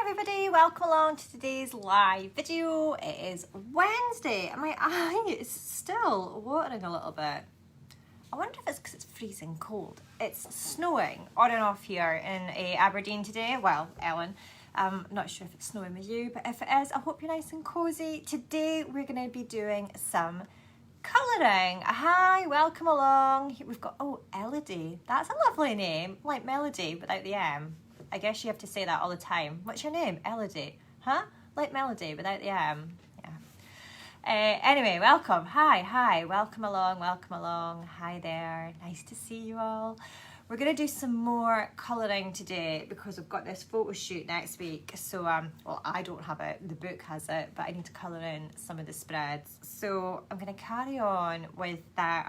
everybody, welcome along to today's live video. It is Wednesday and my eye is still watering a little bit. I wonder if it's because it's freezing cold. It's snowing on and off here in Aberdeen today. Well, Ellen, I'm not sure if it's snowing with you, but if it is, I hope you're nice and cozy. Today we're going to be doing some colouring. Hi, welcome along. We've got, oh, Elodie. That's a lovely name, like melody without the M. I guess you have to say that all the time. What's your name? Elodie. Huh? Like melody without the M. Yeah. Anyway, welcome. Hi. Welcome along. Hi there. Nice to see you all. We're going to do some more colouring today because we've got this photo shoot next week. So, well, I don't have it. The book has it, but I need to colour in some of the spreads. So I'm going to carry on with that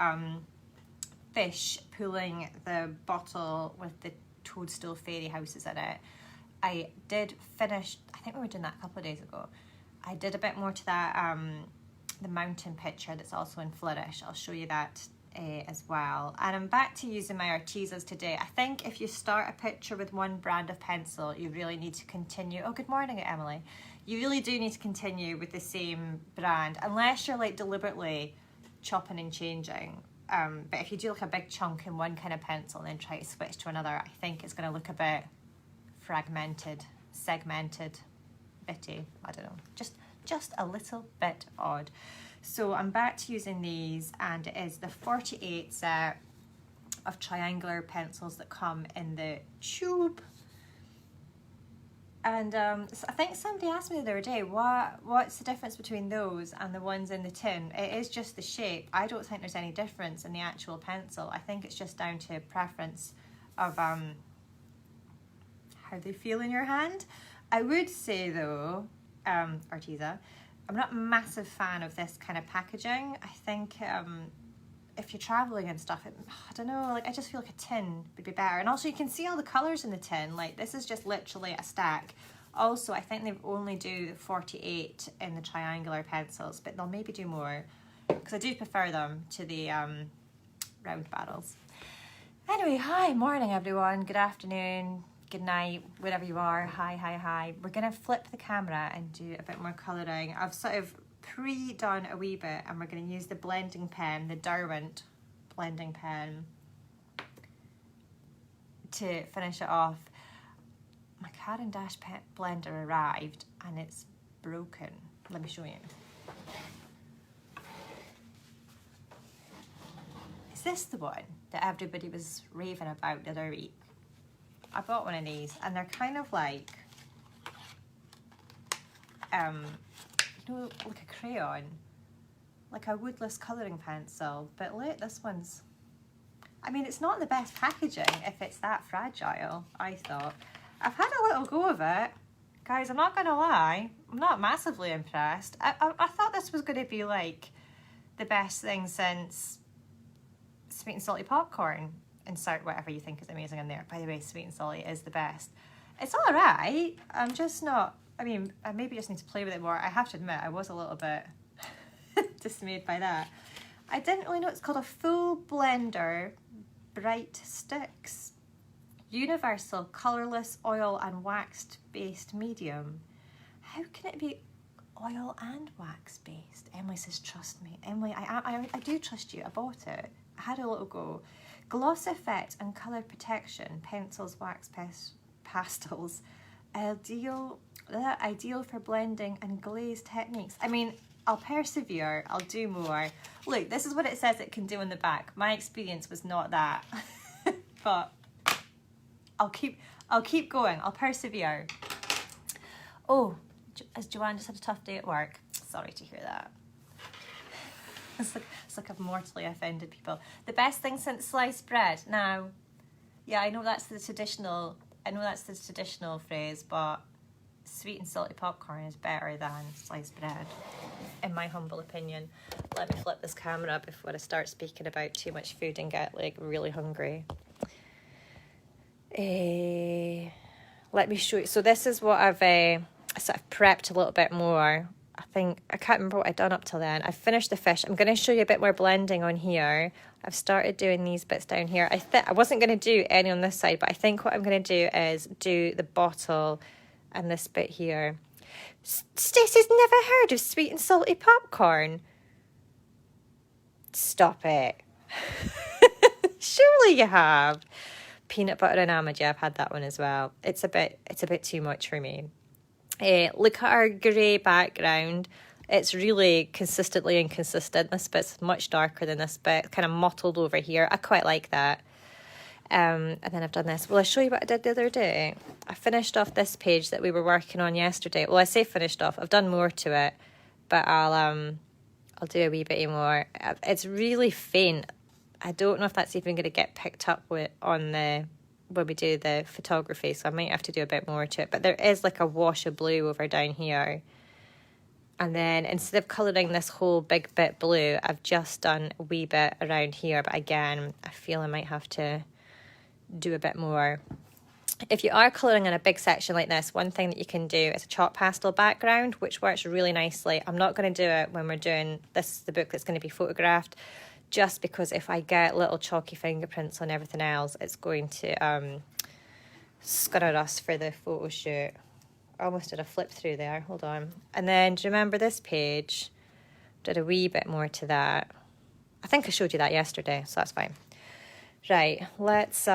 fish pulling the bottle with the toadstool fairy houses in it. I did finish, I think we were doing that a couple of days ago. I did a bit more to that, the mountain picture that's also in Flourish. I'll show you that as well. And I'm back to using my Artezas today. I think if you start a picture with one brand of pencil, you really need to continue. Oh, good morning, Emily. You really do need to continue with the same brand, unless you're like deliberately chopping and changing. But if you do like a big chunk in one kind of pencil and then try to switch to another, I think it's going to look a bit fragmented, segmented, bitty. I don't know, just a little bit odd. So I'm back to using these, and it is the 48 set of triangular pencils that come in the tube. And so I think somebody asked me the other day, what's the difference between those and the ones in the tin? It is just the shape. I don't think there's any difference in the actual pencil. I think it's just down to preference of how they feel in your hand. I would say though, Arteza, I'm not a massive fan of this kind of packaging. I think if you're traveling and stuff, I don't know, like I just feel like a tin would be better. And also you can see all the colours in the tin, like this is just literally a stack. Also, I think they only do 48 in the triangular pencils, but they'll maybe do more because I do prefer them to the round barrels. Anyway, hi, morning everyone, good afternoon, good night, wherever you are. Hi. We're gonna flip the camera and do a bit more colouring. I've sort of pre-done a wee bit, and we're going to use the blending pen, the Derwent blending pen, to finish it off. My Caran d'Ache blender arrived and it's broken. Let me show you. Is this the one that everybody was raving about the other week? I bought one of these and they're kind of like like a crayon, like a woodless colouring pencil, but look, this one's, I mean, it's not the best packaging if it's that fragile, I thought. I've had a little go of it. Guys, I'm not going to lie, I'm not massively impressed. I thought this was going to be like the best thing since sweet and salty popcorn. Insert whatever you think is amazing in there. By the way, sweet and salty is the best. It's all right, I'm just not, I mean, I maybe just need to play with it more. I have to admit, I was a little bit dismayed by that. I didn't really know it's called a full blender bright sticks. Universal colourless oil and waxed based medium. How can it be oil and wax based? Emily says, trust me. Emily, I do trust you. I bought it. I had a little go. Gloss effect and colour protection. Pencils, wax pastels. Ideal for blending and glaze techniques. I mean, I'll persevere, I'll do more. Look, this is what it says it can do in the back. My experience was not that, but I'll keep going, I'll persevere. Oh, has Joanne just had a tough day at work? Sorry to hear that. It's like I've mortally offended people. The best thing since sliced bread. Now, yeah, I know that's the traditional phrase, but sweet and salty popcorn is better than sliced bread, in my humble opinion. Let me flip this camera up before I start speaking about too much food and get like really hungry. Let me show you. So this is what I've sort of prepped a little bit more. I can't remember what I'd done up till then. I've finished the fish. I'm going to show you a bit more blending on here. I've started doing these bits down here. I wasn't going to do any on this side, but I think what I'm going to do is do the bottle and this bit here. Stacey's never heard of sweet and salty popcorn. Stop it. Surely you have. Peanut butter and almond, yeah, I've had that one as well. It's a bit too much for me. Look at our grey background. It's really consistently inconsistent. This bit's much darker than this bit, kind of mottled over here. I quite like that. And then I've done this. Well, I'll show you what I did the other day. I finished off this page that we were working on yesterday. Well, I say finished off. I've done more to it, but I'll do a wee bit more. It's really faint. I don't know if that's even going to get picked up when we do the photography, so I might have to do a bit more to it. But there is like a wash of blue over down here. And then instead of colouring this whole big bit blue, I've just done a wee bit around here. But again, I feel I might have to do a bit more. If you are colouring in a big section like this, one thing that you can do is a chalk pastel background, which works really nicely. I'm not going to do it when we're doing this, the book that's going to be photographed, just because if I get little chalky fingerprints on everything else, it's going to scurry us for the photo shoot. I almost did a flip through there, hold on. And then, do you remember this page? Did a wee bit more to that. I think I showed you that yesterday, so that's fine. Right, let's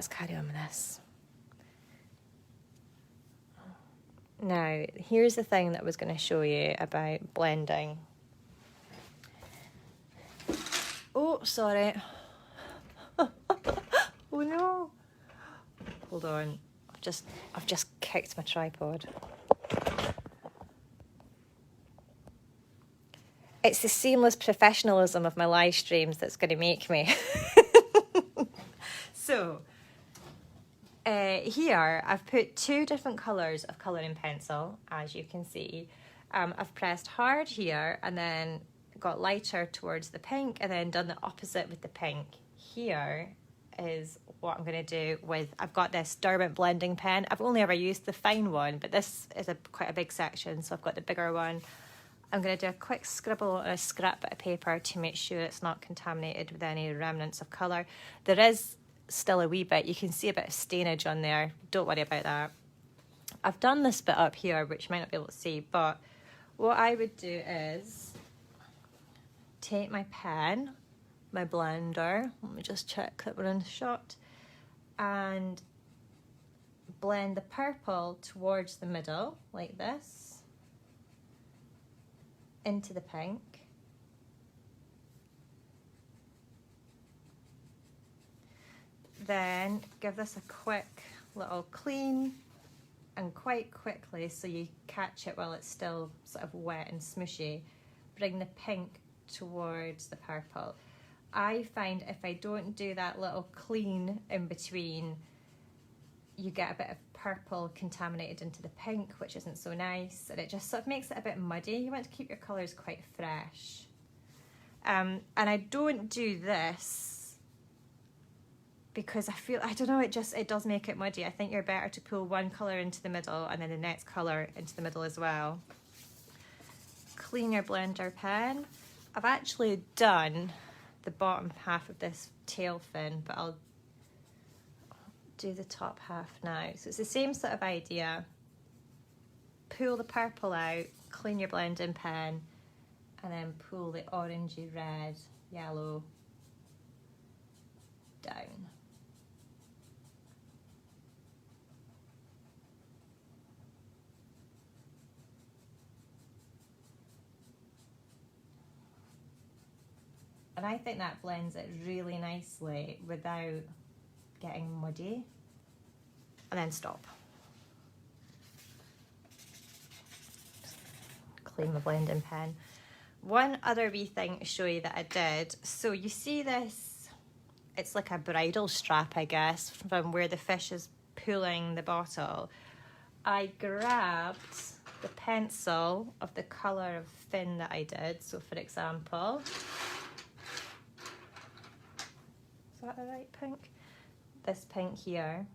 carry on with this. Now, here's the thing that I was going to show you about blending. Oh, sorry. Oh no. Hold on. I've just kicked my tripod. It's the seamless professionalism of my live streams that's going to make me. So, here I've put 2 different colours of colouring pencil, as you can see. I've pressed hard here and then got lighter towards the pink and then done the opposite with the pink. Here is what I'm going to do with, I've got this Derwent blending pen. I've only ever used the fine one, but this is quite a big section, so I've got the bigger one. I'm going to do a quick scribble on a scrap bit of paper to make sure it's not contaminated with any remnants of colour. There is still a wee bit. You can see a bit of stainage on there. Don't worry about that. I've done this bit up here, which you might not be able to see, but what I would do is take my pen, my blender, let me just check that we're in the shot, and blend the purple towards the middle, like this, into the pink. Then give this a quick little clean, and quite quickly, so you catch it while it's still sort of wet and smushy, bring the pink towards the purple. I find if I don't do that little clean in between, you get a bit of purple contaminated into the pink, which isn't so nice, and it just sort of makes it a bit muddy. You want to keep your colours quite fresh. And I don't do this because I don't know, it does make it muddy. I think you're better to pull one colour into the middle and then the next colour into the middle as well. Clean your blender pen. I've actually done the bottom half of this tail fin, but I'll do the top half now. So it's the same sort of idea. Pull the purple out, clean your blending pen, and then pull the orangey red, yellow down. And I think that blends it really nicely without getting muddy. And then stop. Clean my blending pen. One other wee thing to show you that I did. So you see this, it's like a bridle strap, I guess, from where the fish is pulling the bottle. I grabbed the pencil of the colour of fin that I did. So for example, is that the right pink? This pink here,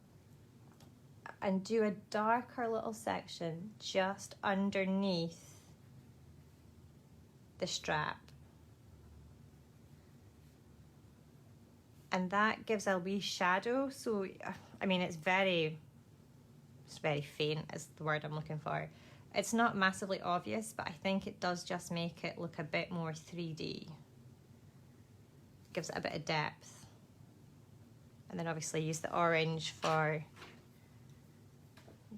and do a darker little section just underneath the strap, and that gives a wee shadow. So, I mean, it's very faint is the word I'm looking for. It's not massively obvious, but I think it does just make it look a bit more 3D. Gives it a bit of depth. And then obviously use the orange for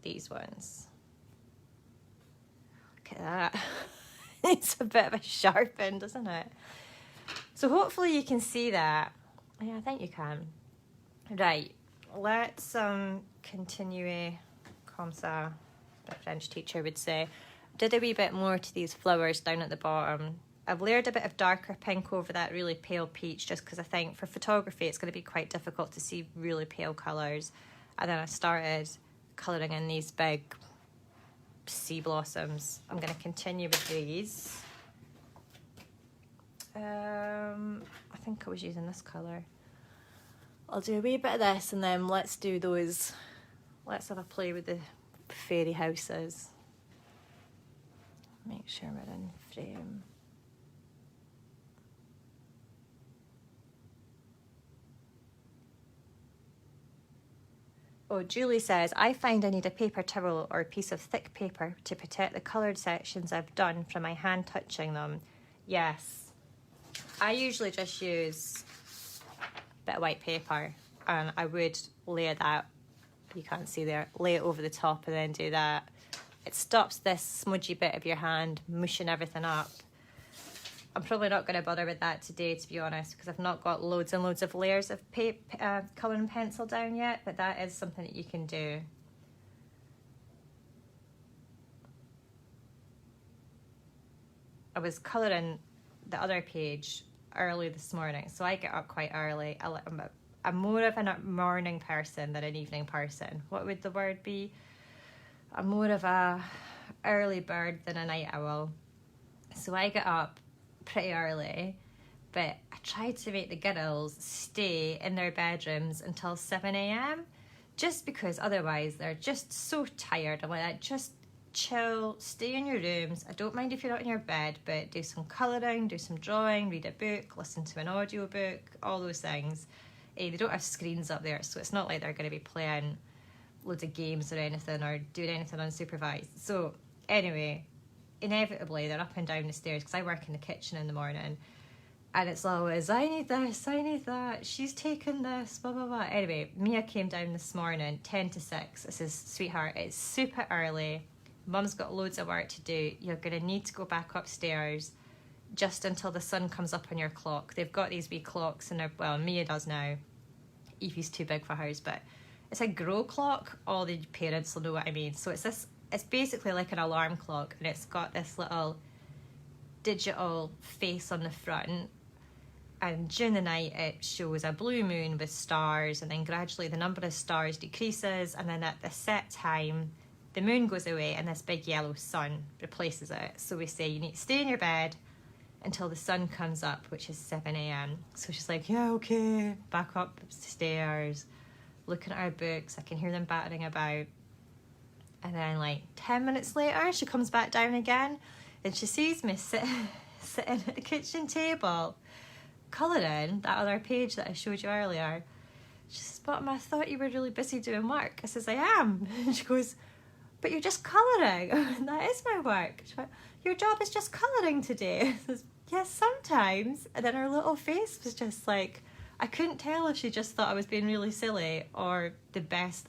these ones. Look at that. It's a bit of a sharpen, doesn't it? So hopefully you can see that. Yeah, I think you can. Right, let's continue comme ça, the French teacher would say. Did a wee bit more to these flowers down at the bottom. I've layered a bit of darker pink over that really pale peach just because I think for photography it's going to be quite difficult to see really pale colours. And then I started colouring in these big sea blossoms. I'm going to continue with these. I think I was using this colour. I'll do a wee bit of this and then let's do those. Let's have a play with the fairy houses. Make sure we're in frame. Oh, Julie says, I find I need a paper towel or a piece of thick paper to protect the coloured sections I've done from my hand touching them. Yes. I usually just use a bit of white paper and I would layer that, you can't see there, lay it over the top and then do that. It stops this smudgy bit of your hand mushing everything up. I'm probably not going to bother with that today, to be honest, because I've not got loads and loads of layers of colouring pencil down yet, but that is something that you can do. I was colouring the other page early this morning, so I get up quite early. I'm more of a morning person than an evening person. What would the word be? I'm more of a early bird than a night owl. So I get up pretty early, but I tried to make the girls stay in their bedrooms until 7 a.m. just because otherwise they're just so tired. I'm like, just chill, stay in your rooms. I don't mind if you're not in your bed, but do some colouring, do some drawing, read a book, listen to an audio book, all those things. They don't have screens up there, so it's not like they're going to be playing loads of games or anything or doing anything unsupervised. So anyway, inevitably they're up and down the stairs because I work in the kitchen in the morning and it's always, I need this, I need that, she's taken this, blah blah blah. Anyway, Mia came down this morning 10 to 6. I says, sweetheart, it's super early, Mum's got loads of work to do, you're going to need to go back upstairs just until the sun comes up on your clock. They've got these wee clocks and well, Mia does now, Evie's too big for hers, but it's a grow clock. All the parents will know what I mean. So it's basically like an alarm clock and it's got this little digital face on the front, and during the night it shows a blue moon with stars, and then gradually the number of stars decreases, and then at the set time the moon goes away and this big yellow sun replaces it. So we say you need to stay in your bed until the sun comes up, which is 7 a.m. So she's like, yeah, okay, back up stairs, looking at our books, I can hear them battering about. And then like 10 minutes later, she comes back down again and she sees me sitting at the kitchen table, colouring that other page that I showed you earlier. She says, but I thought you were really busy doing work. I says, I am. And she goes, but you're just colouring. That is my work. She went, your job is just colouring today. I says, yes, sometimes. And then her little face was just like, I couldn't tell if she just thought I was being really silly or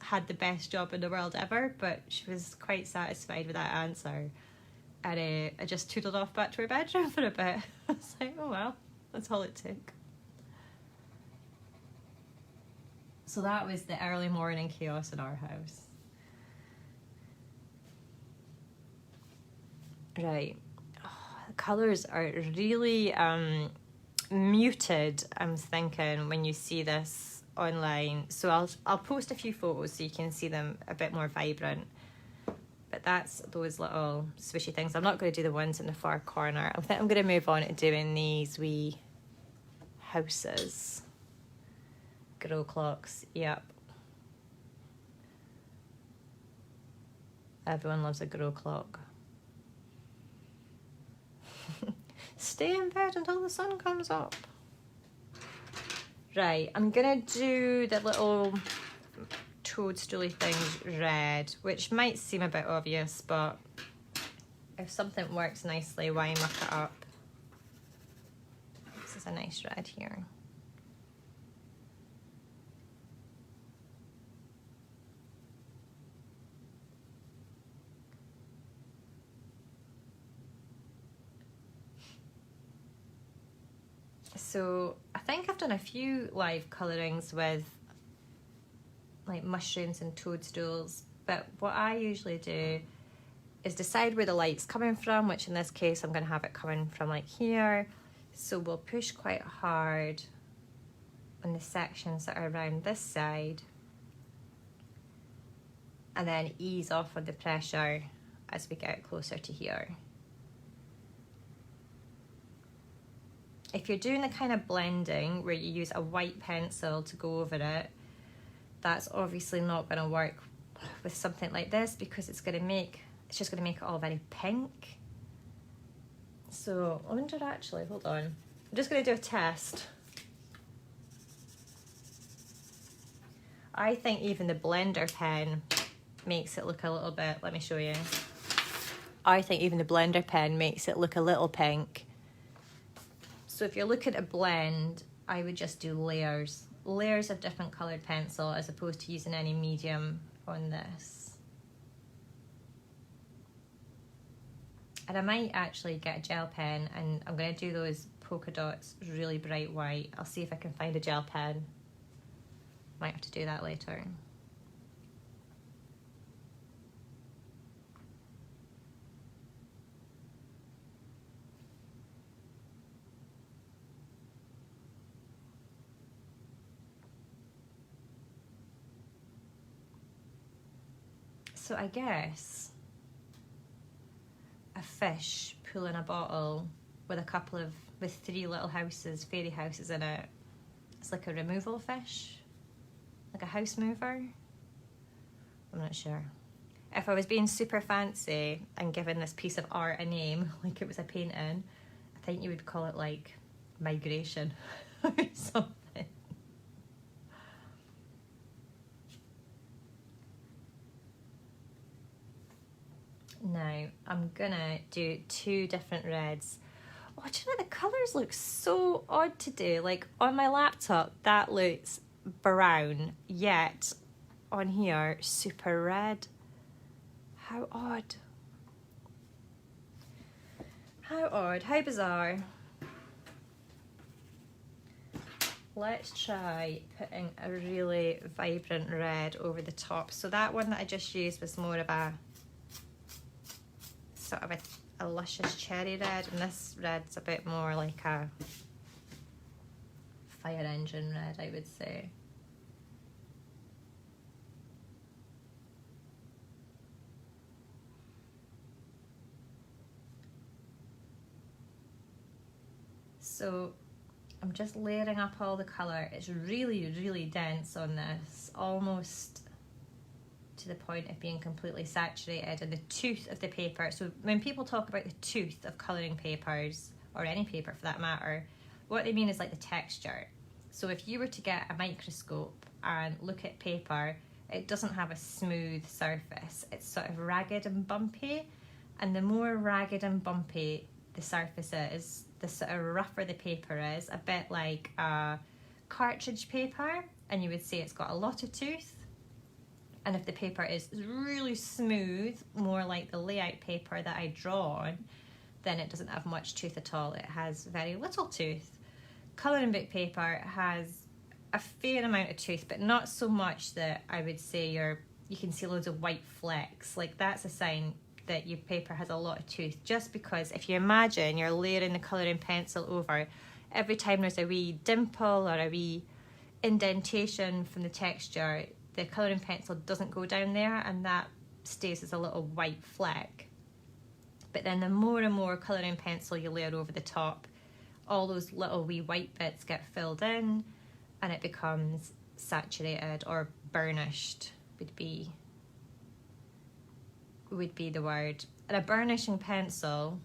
had the best job in the world ever, but she was quite satisfied with that answer. And I just tootled off back to her bedroom for a bit. I was like, oh well, that's all it took. So that was the early morning chaos in our house. Right. Oh, the colours are really muted, I'm thinking, when you see this online. So I'll post a few photos so you can see them a bit more vibrant. But that's those little swishy things. I'm not going to do the ones in the far corner. I think I'm going to move on to doing these wee houses. Grow clocks, yep. Everyone loves a grow clock. Stay in bed until the sun comes up. Right, I'm gonna do the little toadstooly things red, which might seem a bit obvious, but if something works nicely, why muck it up? This is a nice red here. So I think I've done a few live colourings with like mushrooms and toadstools, but what I usually do is decide where the light's coming from, which in this case I'm going to have it coming from like here. So we'll push quite hard on the sections that are around this side and then ease off on the pressure as we get closer to here. If you're doing the kind of blending where you use a white pencil to go over it, that's obviously not going to work with something like this because it's just going to make it all very pink. So I wonder actually, hold on. I'm just going to do a test. I think even the blender pen makes it look a little bit, let me show you. I think even the blender pen makes it look a little pink. So if you're looking to blend, I would just do layers of different coloured pencil as opposed to using any medium on this. And I might actually get a gel pen, and I'm going to do those polka dots really bright white. I'll see if I can find a gel pen. Might have to do that later. So I guess a fish pulling a bottle with with 3 little houses, fairy houses in it. It's like a removal fish, like a house mover. I'm not sure. If I was being super fancy and giving this piece of art a name, like it was a painting, I think you would call it like migration or something. Now I'm gonna do 2 different reds. Oh, do you know, the colours look so odd today. Like on my laptop, that looks brown, yet on here, super red. How odd. How odd, how bizarre. Let's try putting a really vibrant red over the top. So that one that I just used was more of a sort of a luscious cherry red, and this red's a bit more like a fire engine red, I would say. So I'm just layering up all the colour. It's really, really dense on this, almost to the point of being completely saturated, and the tooth of the paper. So when people talk about the tooth of colouring papers, or any paper for that matter, what they mean is like the texture. So if you were to get a microscope and look at paper, it doesn't have a smooth surface. It's sort of ragged and bumpy, and the more ragged and bumpy the surface is, the sort of rougher the paper is, a bit like a cartridge paper, and you would say it's got a lot of tooth. And if the paper is really smooth, more like the layout paper that I draw on, then it doesn't have much tooth at all. It has very little tooth. Colouring book paper has a fair amount of tooth, but not so much that I would say you can see loads of white flecks. Like that's a sign that your paper has a lot of tooth, just because if you imagine you're layering the colouring pencil over, every time there's a wee dimple or a wee indentation from the texture, the colouring pencil doesn't go down there, and that stays as a little white fleck. But then the more and more colouring pencil you layer over the top, all those little wee white bits get filled in, and it becomes saturated, or burnished would be the word. And a burnishing pencil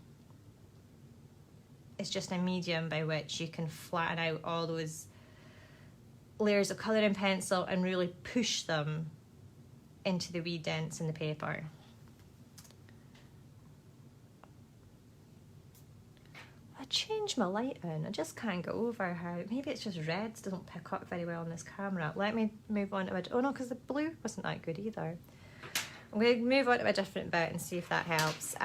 is just a medium by which you can flatten out all those layers of colouring pencil and really push them into the wee dents in the paper. I changed my lighting. I just can't get over how, maybe it's just reds doesn't pick up very well on this camera. Let me move on to oh no, because the blue wasn't that good either. I'm going to move on to a different bit and see if that helps.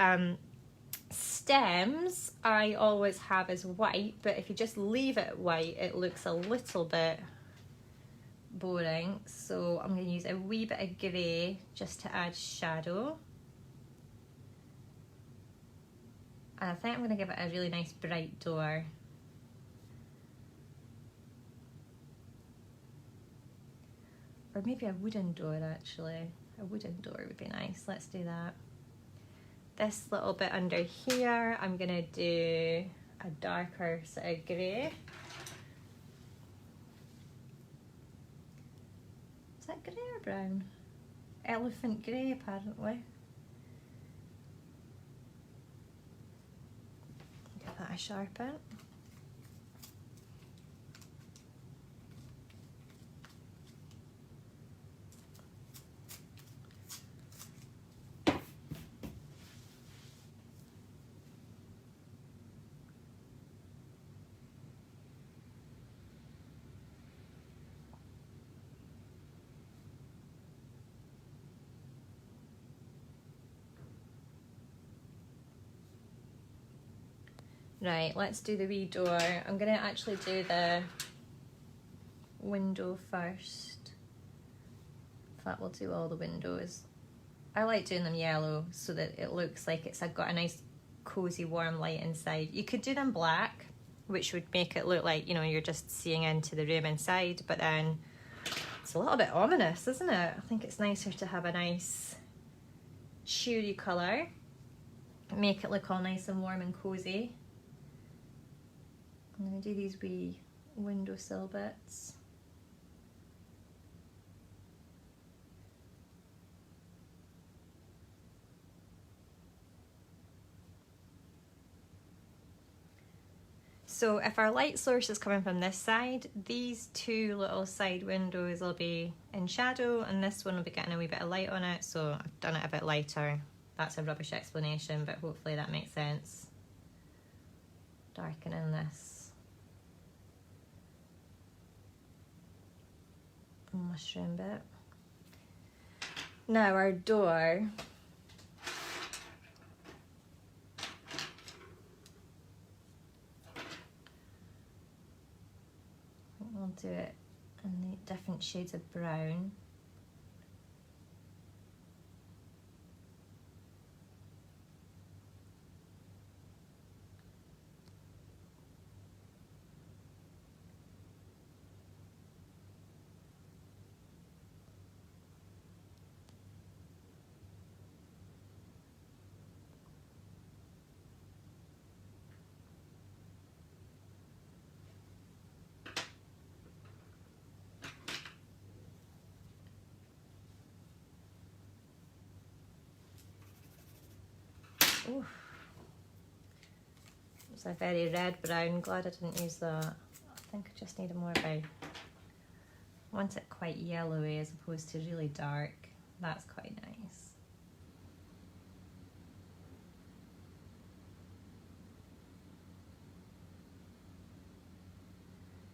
Stems I always have as white, but if you just leave it white, it looks a little bit boring. So I'm going to use a wee bit of grey just to add shadow. And I think I'm going to give it a really nice bright door. Or maybe a wooden door actually. A wooden door would be nice. Let's do that. This little bit under here, I'm going to do a darker sort of grey. Is that grey or brown? Elephant grey apparently. Give that a sharpen. Right, let's do the wee door. I'm going to actually do the window first. That will do all the windows. I like doing them yellow so that it looks like it's got a nice cozy warm light inside. You could do them black, which would make it look like, you know, you're just seeing into the room inside, but then it's a little bit ominous, isn't it? I think it's nicer to have a nice cheery colour, make it look all nice and warm and cozy. I'm going to do these wee windowsill bits. So if our light source is coming from this side, these two little side windows will be in shadow and this one will be getting a wee bit of light on it, so I've done it a bit lighter. That's a rubbish explanation, but hopefully that makes sense. Darkening this mushroom bit. Now our door. We'll do it in the different shades of brown. Ooh. It's a very red brown. Glad I didn't use that. I think I just need a more of a, I want it quite yellowy as opposed to really dark. That's quite nice.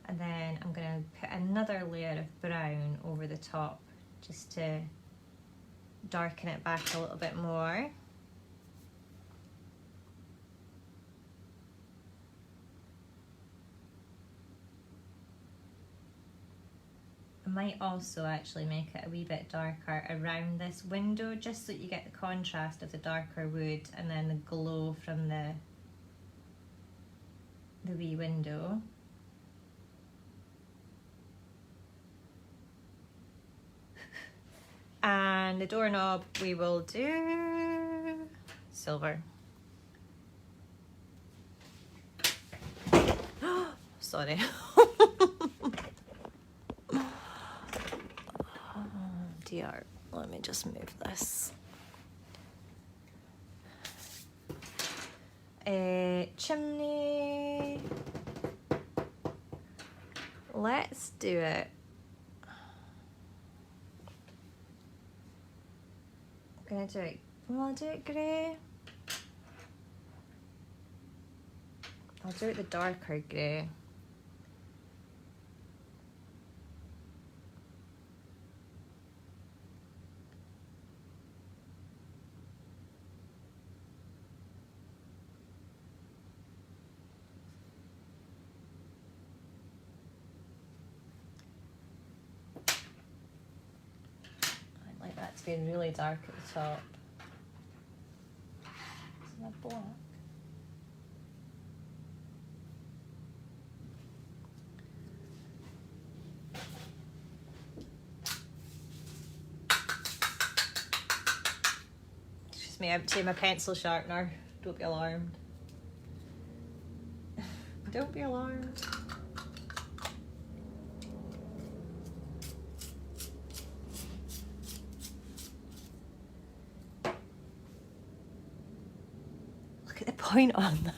And then I'm going to put another layer of brown over the top just to darken it back a little bit more. I might also actually make it a wee bit darker around this window just so that you get the contrast of the darker wood and then the glow from the wee window. And the doorknob we will do silver. Sorry. Dear, let me just move this. Chimney. Let's do it I'm gonna do it. Will I do it grey? I'll do it the darker grey. I'd like that to be really dark at the top. Isn't that black? Me emptying my pencil sharpener. Don't be alarmed. Don't be alarmed. Look at the point on that.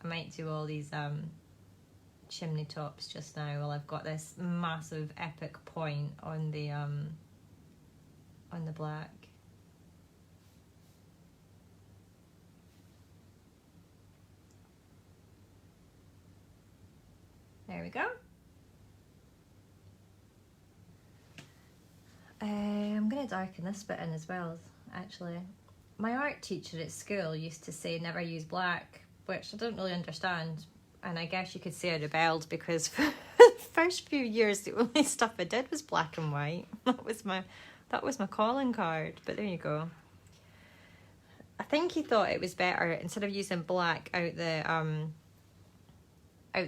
I might do all these chimney tops just now while I've got this massive epic point on the black. There we go. I'm going to darken this bit in as well, actually. My art teacher at school used to say never use black, which I don't really understand. And I guess you could say I rebelled because for the first few years the only stuff I did was black and white. That was my calling card. But there you go. I think he thought it was better, instead of using black out the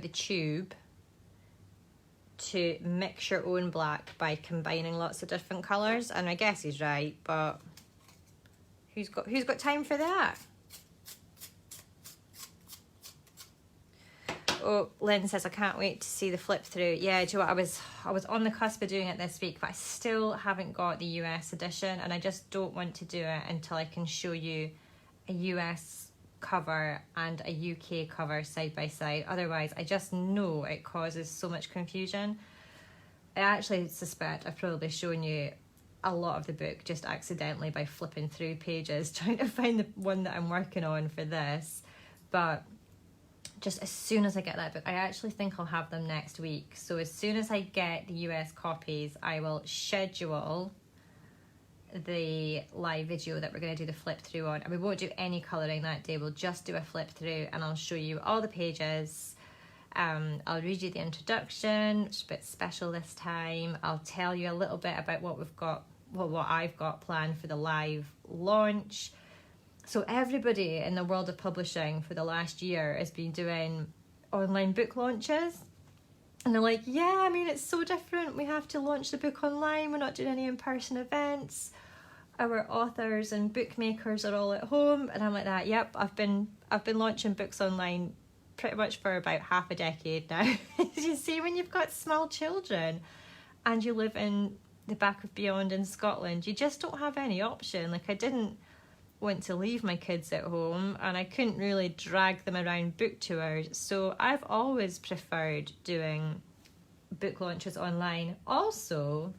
tube, to mix your own black by combining lots of different colours. And I guess he's right, but who's got time for that? Oh, Lynn says, I can't wait to see the flip through. Yeah, do you know what? I was on the cusp of doing it this week, but I still haven't got the US edition, and I just don't want to do it until I can show you a US cover and a UK cover side by side. Otherwise, I just know it causes so much confusion. I actually suspect I've probably shown you a lot of the book just accidentally by flipping through pages trying to find the one that I'm working on for this. But just as soon as I get that book, I actually think I'll have them next week. So as soon as I get the US copies, I will schedule the live video that we're going to do the flip through on, and we won't do any colouring that day. We'll just do a flip through, and I'll show you all the pages. I'll read you the introduction, which is a bit special this time. I'll tell you a little bit about what we've got, what I've got planned for the live launch. So everybody in the world of publishing for the last year has been doing online book launches. And they're like, yeah, I mean, it's so different. We have to launch the book online. We're not doing any in-person events. Our authors and bookmakers are all at home. And I'm like that, yep, I've been launching books online pretty much for about half a decade now. You see, when you've got small children and you live in the back of beyond in Scotland, you just don't have any option. Like, I didn't want to leave my kids at home, and I couldn't really drag them around book tours, so I've always preferred doing book launches online. Also,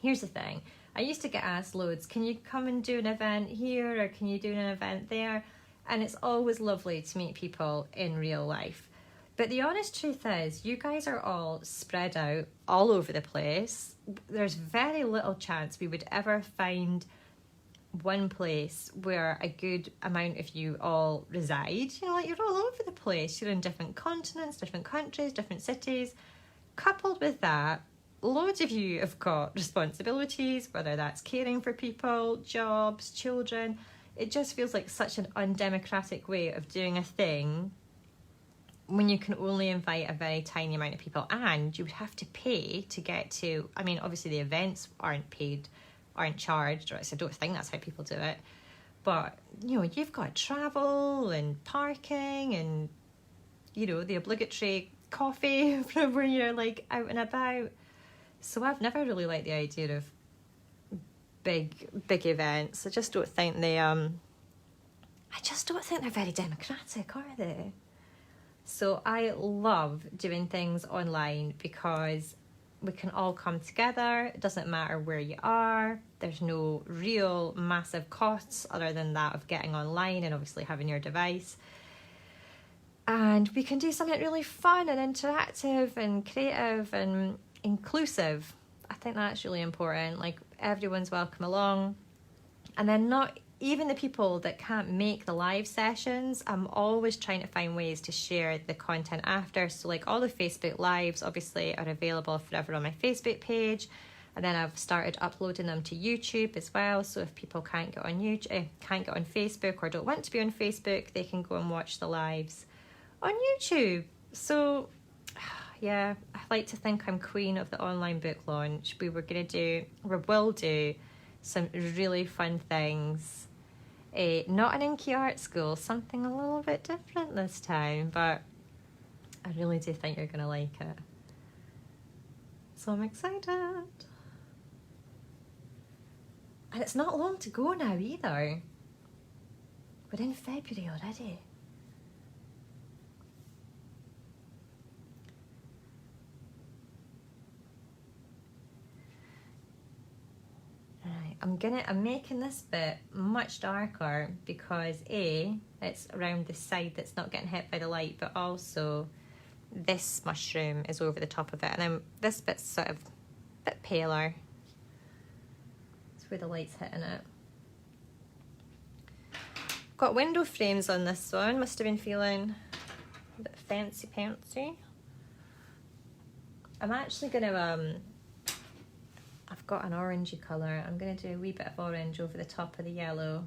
here's the thing, I used to get asked loads, can you come and do an event here, or can you do an event there? And it's always lovely to meet people in real life, but the honest truth is, you guys are all spread out all over the place. There's very little chance we would ever find one place where a good amount of you all reside. You know, like, you're all over the place. You're in different continents, different countries, different cities. Coupled with that, loads of you have got responsibilities, whether that's caring for people, jobs, children. It just feels like such an undemocratic way of doing a thing when you can only invite a very tiny amount of people, and you would have to pay to get to, I mean, obviously the events aren't charged, or I don't think that's how people do it, but you know, you've got travel and parking and, you know, the obligatory coffee from when you're like out and about. So I've never really liked the idea of big events. I just don't think they I just don't think they're very democratic, are they? So I love doing things online because we can all come together. It doesn't matter where you are. There's no real massive costs other than that of getting online and obviously having your device. And we can do something really fun and interactive and creative and inclusive. I think that's really important. Like, everyone's welcome along. And then not even the people that can't make the live sessions, I'm always trying to find ways to share the content after. So like all the Facebook lives obviously are available forever on my Facebook page. And then I've started uploading them to YouTube as well. So if people can't get on YouTube, can't get on Facebook or don't want to be on Facebook, they can go and watch the lives on YouTube. So yeah, I like to think I'm queen of the online book launch. We will do some really fun things. Not an inky art school, something a little bit different this time, but I really do think you're going to like it. So I'm excited. And it's not long to go now either. We're in February already. I'm making this bit much darker because it's around the side that's not getting hit by the light, but also this mushroom is over the top of it, and then this bit's sort of a bit paler. It's where the light's hitting it. Got window frames on this one. Must have been feeling a bit fancy. I'm actually gonna I've got an orangey colour. I'm going to do a wee bit of orange over the top of the yellow.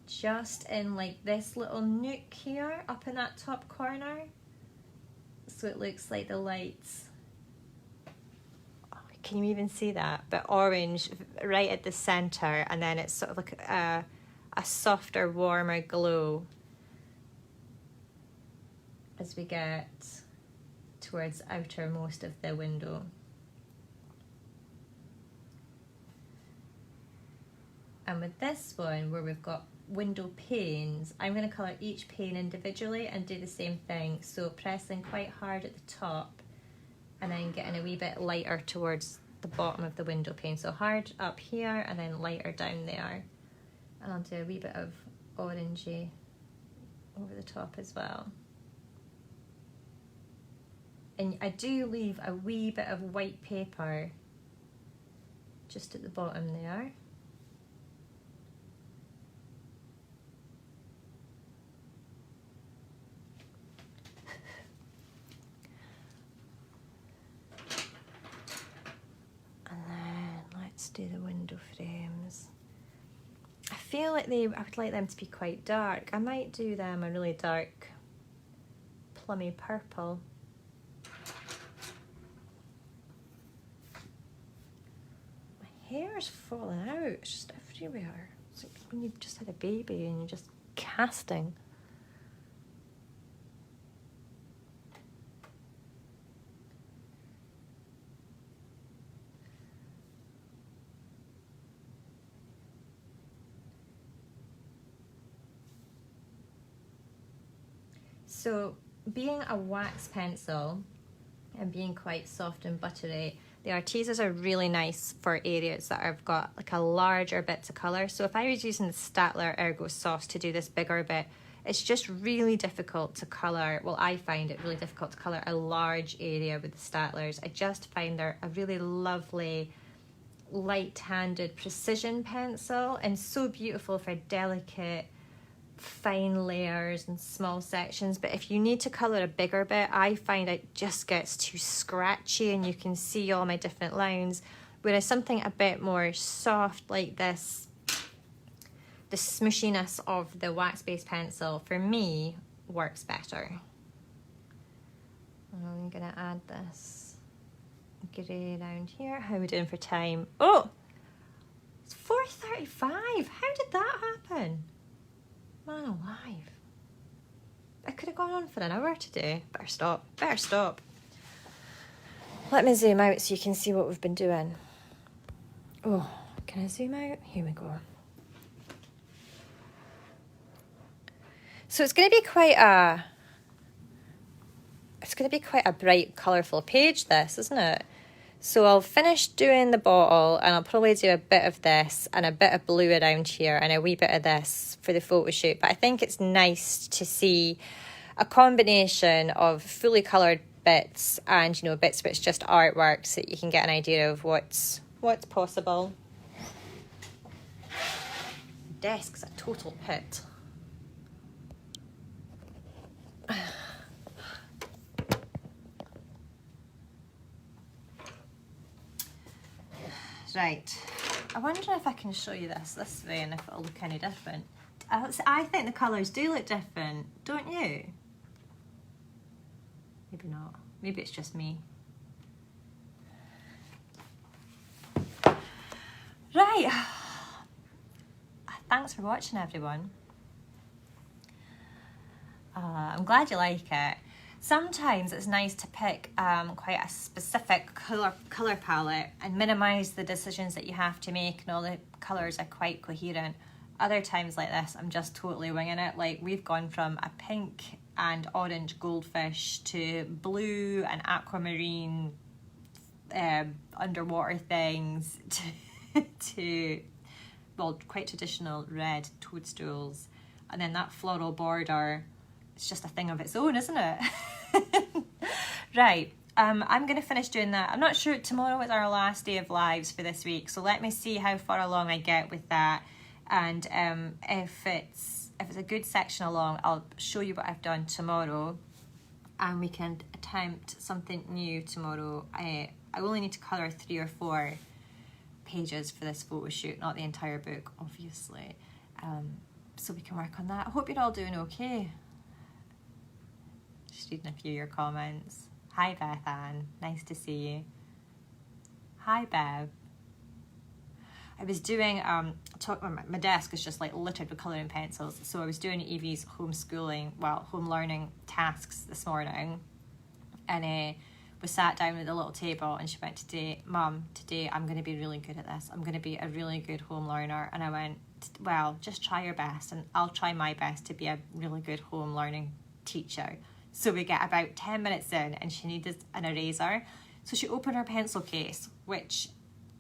Just in like this little nook here, up in that top corner. So it looks like the lights. Oh, can you even see that? But orange right at the centre, and then it's sort of like a softer, warmer glow as we get towards outermost of the window. And with this one, where we've got window panes, I'm going to colour each pane individually and do the same thing. So pressing quite hard at the top and then getting a wee bit lighter towards the bottom of the window pane. So hard up here and then lighter down there. And I'll do a wee bit of orangey over the top as well. And I do leave a wee bit of white paper just at the bottom there. Do the window frames. I feel like I would like them to be quite dark. I might do them a really dark plummy purple. My hair's falling out, it's just everywhere. It's like when you've just had a baby and you're just casting. So being a wax pencil and being quite soft and buttery, the Artezas are really nice for areas that have got like a larger bit to colour. So if I was using the Staedtler Ergo Sauce to do this bigger bit, it's just really difficult to colour. Well, I find it really difficult to colour a large area with the Staedtlers. I just find they're a really lovely, light-handed precision pencil and so beautiful for delicate, fine layers and small sections. But if you need to colour a bigger bit, I find it just gets too scratchy and you can see all my different lines, whereas something a bit more soft like this, the smooshiness of the wax-based pencil for me works better. I'm gonna add this grey around here. How are we doing for time? Oh, it's 4:35. How did that happen? Man alive. I could have gone on for an hour today. Better stop. Let me zoom out so you can see what we've been doing. Oh, can I zoom out? Here we go. So it's going to be quite a bright, colourful page, this, isn't it? So I'll finish doing the bottle and I'll probably do a bit of this and a bit of blue around here and a wee bit of this for the photo shoot. But I think it's nice to see a combination of fully coloured bits and, you know, bits which just artwork so that you can get an idea of what's possible. Desk's a total pit. Right, I wonder if I can show you this way and if it'll look any different. I think the colours do look different, don't you? Maybe not. Maybe it's just me. Right. Thanks for watching, everyone. I'm glad you like it. Sometimes it's nice to pick quite a specific colour palette and minimise the decisions that you have to make and all the colours are quite coherent. Other times like this, I'm just totally winging it. Like, we've gone from a pink and orange goldfish to blue and aquamarine underwater things to well, quite traditional red toadstools. And then that floral border, it's just a thing of its own, isn't it? Right, I'm going to finish doing that. I'm not sure, tomorrow is our last day of lives for this week, so let me see how far along I get with that. And if it's a good section along, I'll show you what I've done tomorrow, and we can attempt something new tomorrow. I only need to colour 3 or 4 pages for this photo shoot, not the entire book, obviously. So we can work on that. I hope you're all doing okay. Just reading a few of your comments. Hi Beth Ann, nice to see you. Hi Bev. I was doing, my desk is just like littered with colouring pencils, so I was doing Evie's home learning tasks this morning, and we sat down at the little table and she went, Mum, today I'm going to be really good at this. I'm going to be a really good home learner. And I went, well, just try your best and I'll try my best to be a really good home learning teacher. So we get about 10 minutes in and she needed an eraser. So she opened her pencil case, which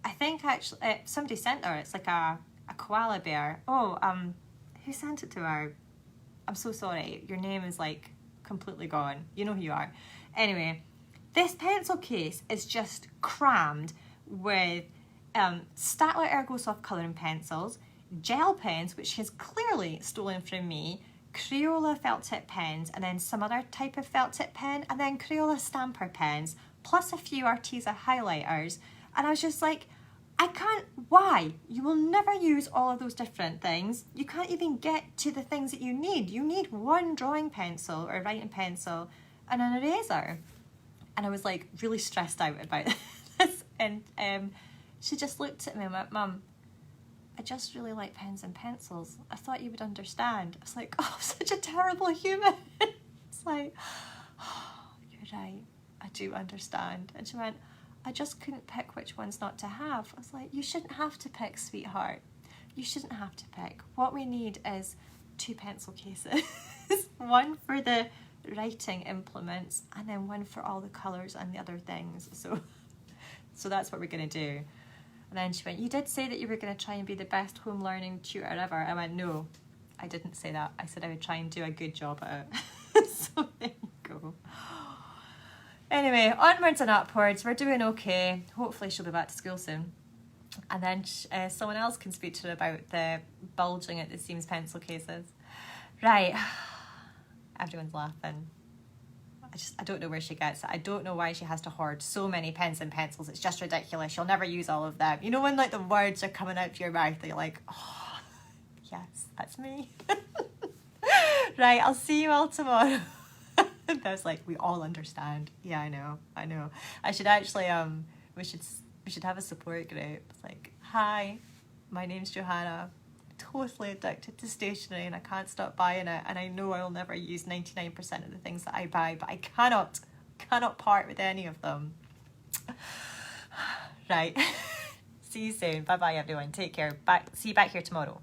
I think actually somebody sent her. It's like a koala bear. Oh, who sent it to her? I'm so sorry. Your name is like completely gone. You know who you are. Anyway, this pencil case is just crammed with Staedtler Ergo Soft colouring pencils, gel pens, which she's clearly stolen from me, Crayola felt tip pens, and then some other type of felt tip pen, and then Crayola stamper pens, plus a few Arteza highlighters. And I was just like, I can't, why? You will never use all of those different things. You can't even get to the things that you need. You need one drawing pencil or writing pencil and an eraser. And I was like really stressed out about this. And she just looked at me and went, Mum, I just really like pens and pencils. I thought you would understand. I was like, oh, I'm such a terrible human. It's like, oh, you're right. I do understand. And she went, I just couldn't pick which ones not to have. I was like, you shouldn't have to pick, sweetheart. You shouldn't have to pick. What we need is 2 pencil cases. One for the writing implements and then one for all the colours and the other things. So that's what we're going to do. And then she went, you did say that you were going to try and be the best home learning tutor ever. I went, no, I didn't say that. I said I would try and do a good job at it. So there you go. Anyway, onwards and upwards. We're doing okay. Hopefully she'll be back to school soon. And then someone else can speak to her about the bulging at the seams pencil cases. Right. Everyone's laughing. I don't know where she gets it. I don't know why she has to hoard so many pens and pencils. It's just ridiculous. She'll never use all of them. You know when like the words are coming out of your mouth and you're like, oh, yes, that's me. Right, I'll see you all tomorrow. I was like, we all understand. Yeah, I know. I should actually, we should have a support group. It's like, hi, my name's Johanna. Totally addicted to stationery and I can't stop buying it, and I know I'll never use 99% of the things that I buy, but I cannot part with any of them. Right. See you soon. Bye bye everyone. Take care. See you back here tomorrow.